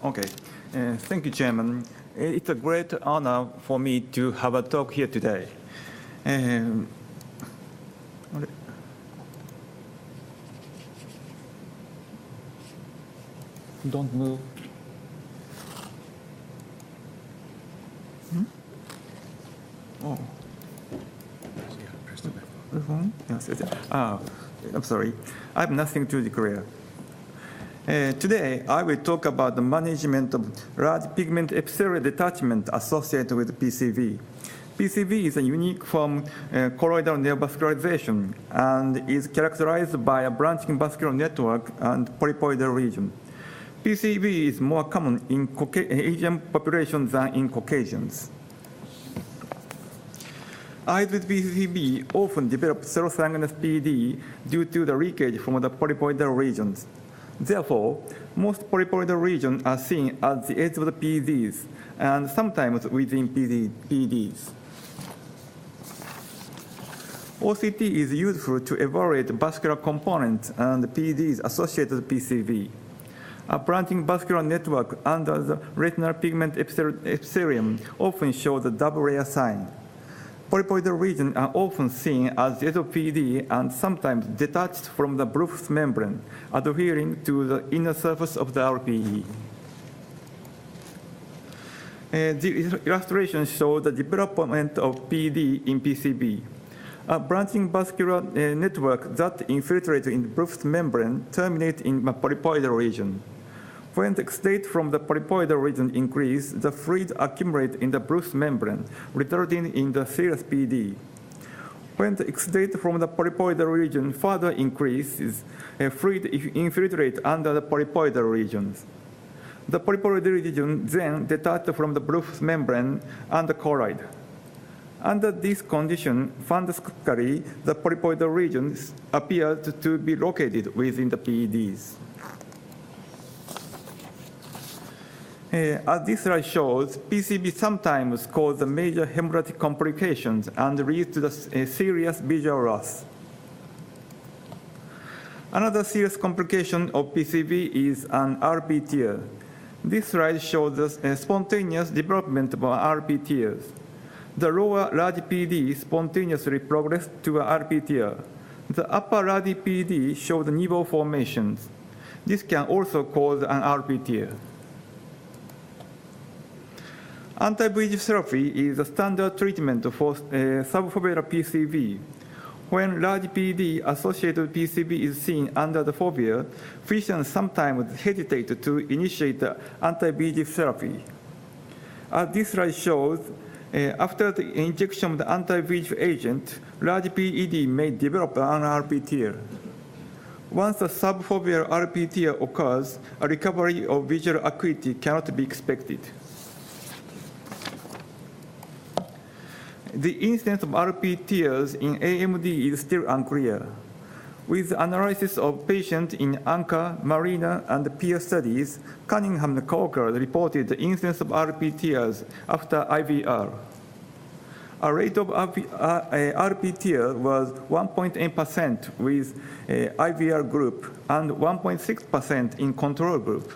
Okay. Thank you, Chairman. It's a great honor for me to have a talk here today. Don't move. Oh. The phone? Yes. I'm sorry. I have nothing to declare. Today, I will talk about the management of large pigment epithelial detachment associated with PCV. PCV is a unique form of colloidal neovascularization and is characterized by a branching vascular network and polypoidal region. PCV is more common in Asian populations than in Caucasians. Eyes with PCV often develop serous PED due to the leakage from the polypoidal regions. Therefore, most polypoidal regions are seen at the edge of the PEDs and sometimes within PEDs. OCT is useful to evaluate vascular components and PEDs associated with PCV. A branching vascular network under the retinal pigment epithelium often shows the double layer sign. Polypoidal regions are often seen as the edge of PED and sometimes detached from the Bruch's membrane, adhering to the inner surface of the RPE. The illustration shows the development of PED in PCB. A branching vascular network that infiltrates in the Bruch's membrane terminates in the polypoidal region. When the exudate from the polypoidal region increases, the fluid accumulates in the Bruch's membrane, resulting in the serous PED. When the exudate from the polypoidal region further increases, fluid infiltrates under the polypoidal regions. The polypoidal region then detaches from the Bruch's membrane and the colloid. Under this condition, funduscally, the polypoidal region appears to be located within the PEDs. As this slide shows, PCV sometimes causes major hemorrhagic complications and leads to the serious visual loss. Another serious complication of PCV is an RP tear. This slide shows the spontaneous development of RP tears. The lower large PED spontaneously progressed to an RP tear. The upper large PED shows niveau formations. This can also cause an RP tear. Anti-VEGF therapy is a standard treatment for subfoveal PCV. When large PED associated with PCV is seen under the fovea, physicians sometimes hesitate to initiate anti-VEGF therapy. As this slide shows, after the injection of the anti-VEGF agent, large PED may develop an RP tear. Once a subfoveal RP tear occurs, a recovery of visual acuity cannot be expected. The incidence of RP tears in AMD is still unclear. With analysis of patients in ANCHOR, MARINA, and peer studies, Cunningham and Coker reported the incidence of RP tears after IVR. A rate of RP tear was 1.8% with IVR group and 1.6% in control group.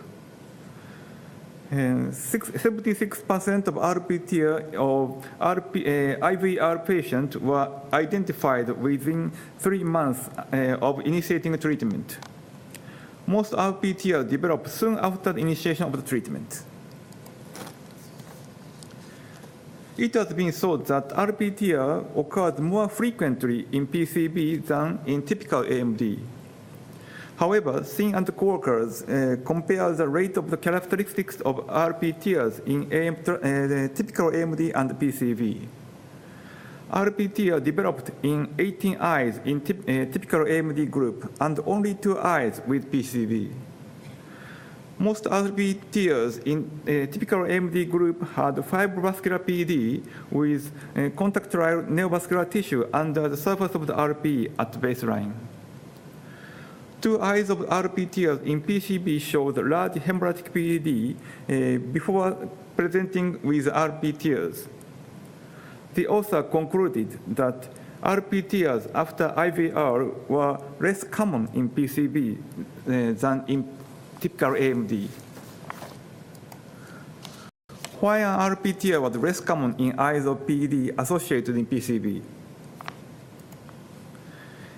76% of RP tear of IVR patients were identified within 3 months of initiating treatment. Most RP tears develop soon after the initiation of the treatment. It has been thought that RP tear occurs more frequently in PCB than in typical AMD. However, Singh and Corkers compare the rate of the characteristics of RP tears in typical AMD and PCV. RP tear developed in 18 eyes in typical AMD group and only 2 eyes with PCV. Most RP tears in typical AMD group had fibrovascular PED with contractile neovascular tissue under the surface of the RP at baseline. 2 eyes of RP tears in PCB showed large hemorrhagic PED before presenting with RP tears. The author concluded that RP tears after IVR were less common in PCB than in typical AMD. why an RP tear was less common in eyes of PED associated in PCB.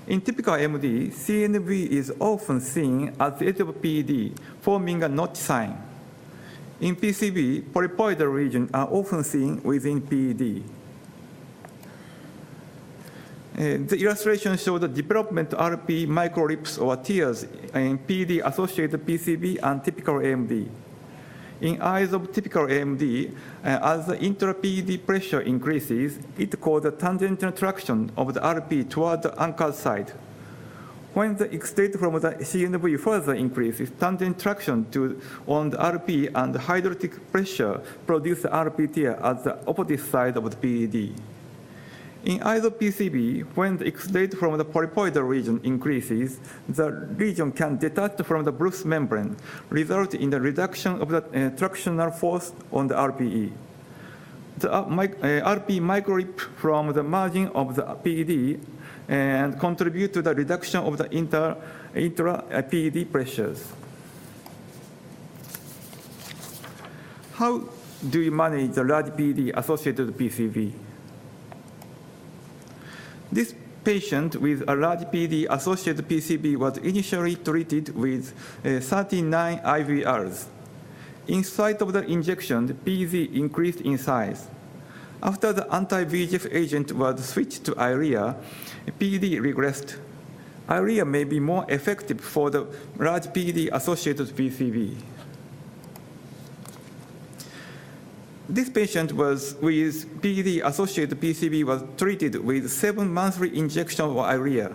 In typical AMD, CNV is often seen at the edge of PED, forming a notch sign. In PCB, polypoidal regions are often seen within PED. The illustration shows the development of RP microrips or tears in PED-associated PCB and typical AMD. In eyes of typical AMD, as the intra-PED pressure increases, it causes tangential traction of the RP toward the anchored side. When the exudate from the CNV further increases, tangent traction on the RP and the hydraulic pressure produce the RP tear at the opposite side of the PED. In eyes of PCB, when the exudate from the polypoidal region increases, the region can detach from the Bruch's membrane, resulting in the reduction of the tractional force on the RPE. The RP microrip from the margin of the PED and contribute to the reduction of the intra-PED pressures. How do you manage the large PED associated with PCB? This patient with a large PED associated PCB was initially treated with 39 IVRs. In spite of the injection, the PED increased in size. After the anti-VEGF agent was switched to Eylea, PED regressed. Eylea may be more effective for the large PED associated PCB. This patient with PED-associated PCB was treated with 7 monthly injections of Eylea.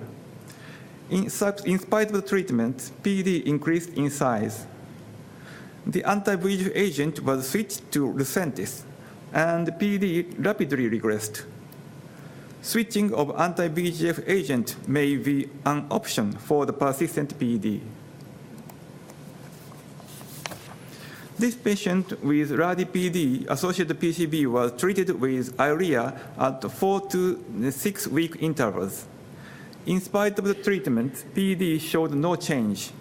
In spite of the treatment, PED increased in size. The anti-VEGF agent was switched to Lucentis, and PED rapidly regressed. Switching of anti-VEGF agent may be an option for the persistent PED. This patient with large PED-associated PCB was treated with Eylea at 4 to 6 week intervals. In spite of the treatment, PED showed no change.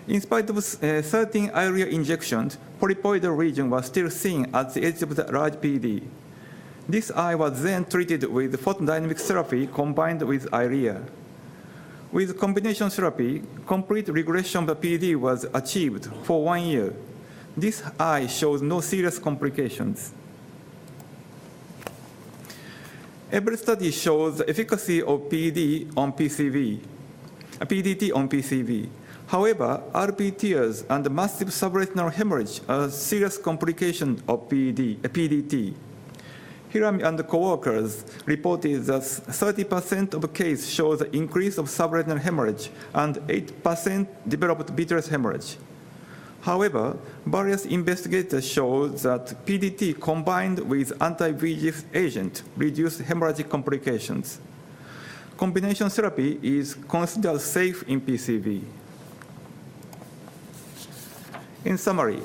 In spite of 13 Eylea injections, polypoidal region was still seen at the edge of the large PED. This eye was then treated with photodynamic therapy combined with Eylea. With combination therapy, complete regression of the PED was achieved for 1 year. This eye shows no serious complications. Every study shows the efficacy of PED on PCV, PDT on PCV. However, RP tears and massive subretinal hemorrhage are serious complications of PDT. Hirami and co-workers reported that 30% of cases show the increase of subretinal hemorrhage and 8% developed vitreous hemorrhage. However, various investigators show that PDT combined with anti-VEGF agent reduce hemorrhagic complications. Combination therapy is considered safe in PCV. In summary,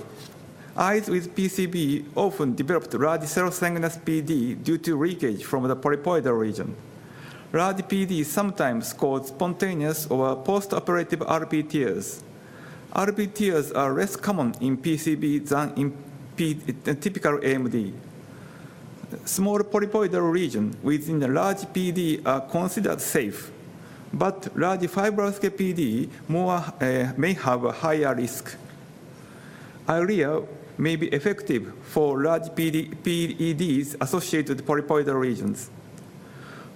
eyes with PCB often developed large cell-sanguineous PED due to leakage from the polypoidal region. Large PED sometimes cause spontaneous or post-operative RP tears. RP tears are less common in PCB than in typical AMD. Small polypoidal regions within the large PED are considered safe, but large fibrous PED may have a higher risk. Eylea may be effective for large PEDs associated with polypoidal regions.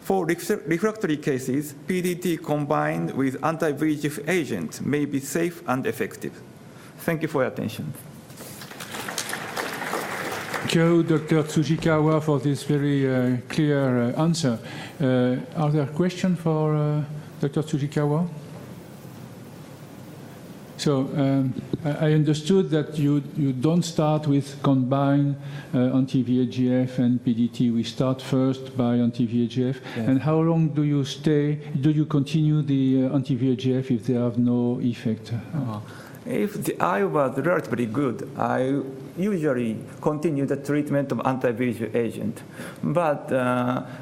For refractory cases, PDT combined with anti-VEGF agent may be safe and effective. Thank you for your attention. Thank you, Dr. Tsujikawa, for this very clear answer. Are there questions for Dr. Tsujikawa? So I understood that you don't start with combined anti-VEGF and PDT. We start first by anti-VEGF. Yeah. And how long do you continue the anti-VEGF if they have no effect? If the eye was relatively good, I usually continue the treatment of anti-visual agent. But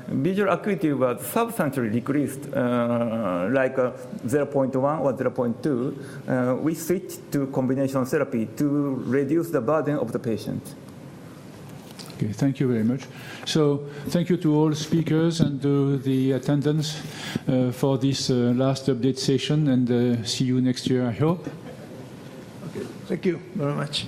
visual acuity was substantially decreased, like 0.1 or 0.2. We switched to combination therapy to reduce the burden of the patient. Okay, thank you very much. So thank you to all speakers and to the attendants for this last update session, and see you next year, I hope. Okay, thank you very much.